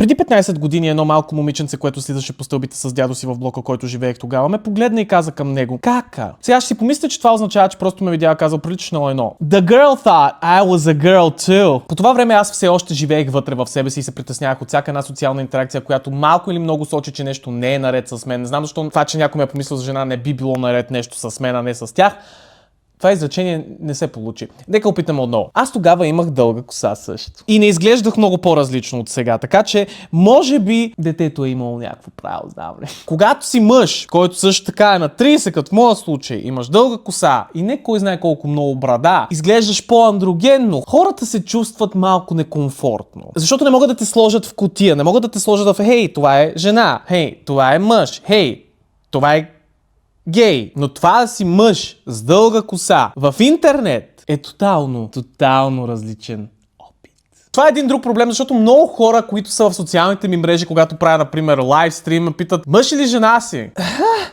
Преди 15 години едно малко момиченце, което слизаше по стълбите с дядо си в блока, който живеех тогава, ме погледна и каза към него: "Кака?" Сега ще си помисля, че това означава, че просто ме видя, казал приличаш на едно. The girl thought I was a girl too. По това време аз все още живеех вътре в себе си и се притеснявах от всяка една социална интеракция, която малко или много сочи, че нещо не е наред с мен. Не знам защо това, че някой ме е помислил за жена, не би било наред нещо с мен, а не с тях. Това изречение не се получи. Нека опитам отново. Аз тогава имах дълга коса също. И не изглеждах много по-различно от сега, така че може би детето е имало някакво право, знам ли. Когато си мъж, който също така е на 30, като в моя случай, имаш дълга коса и не кой знае колко много брада, изглеждаш по-андрогенно, хората се чувстват малко некомфортно. Защото не могат да те сложат в кутия, не могат да те сложат в "Хей, това е жена", "Хей, това е мъж", "Хей, това е гей", но това да си мъж с дълга коса в интернет е тотално различен опит. Това е един друг проблем, защото много хора, които са в социалните ми мрежи, когато правя, например, лайвстрим, ме питат: "Мъж или жена си?"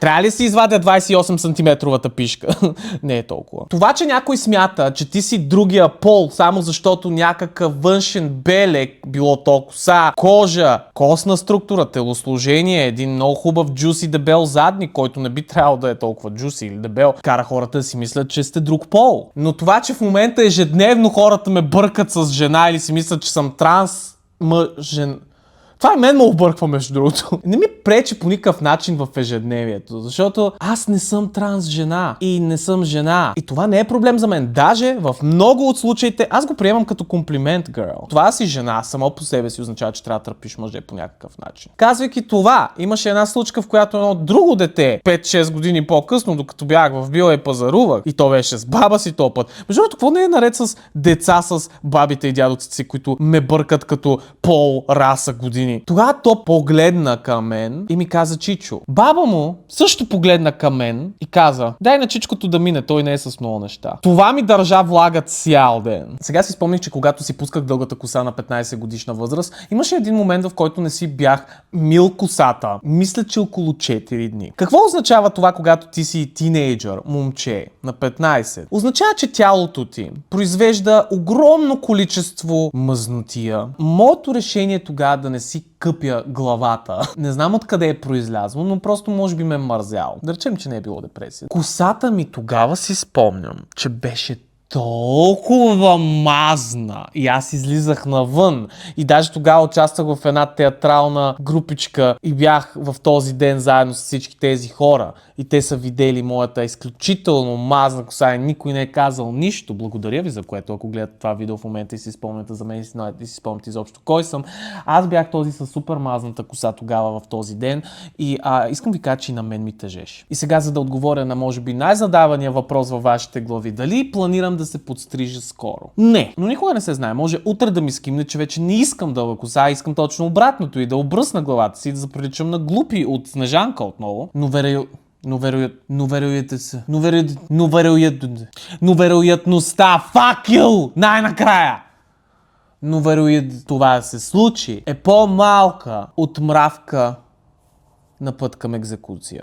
Трябва ли си извадя 28 сантиметровата пишка? Не е толкова. Това, че някой смята, че ти си другия пол, само защото някакъв външен белег, било то коса, кожа, костна структура, телосложение, един много хубав джуси дебел задник, който не би трябвало да е толкова джуси или дебел, кара хората да си мислят, че сте друг пол. Но това, че в момента ежедневно хората ме бъркат с жена или си мислят, че съм транс мъжен, това и мен ме обърква, между другото. Не ми пречи по никакъв начин в ежедневието, защото аз не съм транс жена и не съм жена. И това не е проблем за мен. Даже в много от случаите аз го приемам като комплимент, girl. Това си жена само по себе си означава, че трябва да търпиш мъже по някакъв начин. Казвайки това, имаше една случка, в която едно друго дете, 5-6 години по-късно, докато бях в Била и пазарувах, и то беше с баба си този път. Между другото, какво не е наред с деца с бабите и дядовците си, които ме бъркат като пол, раса, години? Тогава то погледна към мен и ми каза: "Чичо." Баба му също погледна към мен и каза: "Дай на чичкото да мине, той не е с много неща." Това ми държа влагат цял ден. Сега си спомних, че когато си пусках дългата коса на 15 годишна възраст, имаше един момент, в който не си бях мил косата. Мисля, че около 4 дни. Какво означава това, когато ти си тинейджър, момче, на 15? Означава, че тялото ти произвежда огромно количество мъзнотия. Моето решение тогава да не си къпя главата. Не знам откъде е произлязло, но просто може би ме мързял. Да речем, че не е било депресия. Косата ми тогава си спомням, че беше толкова мазна и аз излизах навън и даже тогава участвах в една театрална групичка и бях в този ден заедно с всички тези хора и те са видели моята изключително мазна коса и никой не е казал нищо. Благодаря ви за което, ако гледате това видео в момента и си спомняте за мен и си спомняте изобщо кой съм. Аз бях този с супер мазната коса тогава в този ден и искам ви кажа, че и на мен ми тежеше. И сега, за да отговоря на може би най-задавания въпрос във вашите глави: дали планирам да се подстрижа скоро? Не, но никога не се знае. Може утре да ми скимне, че вече не искам дълга коса, искам точно обратното и да обръсна главата си и да заприличам на глупи от Снежанка отново. Но вероятността, fuck you, най-накрая! Но вероятно това да се случи е по-малка от мравка на път към екзекуция.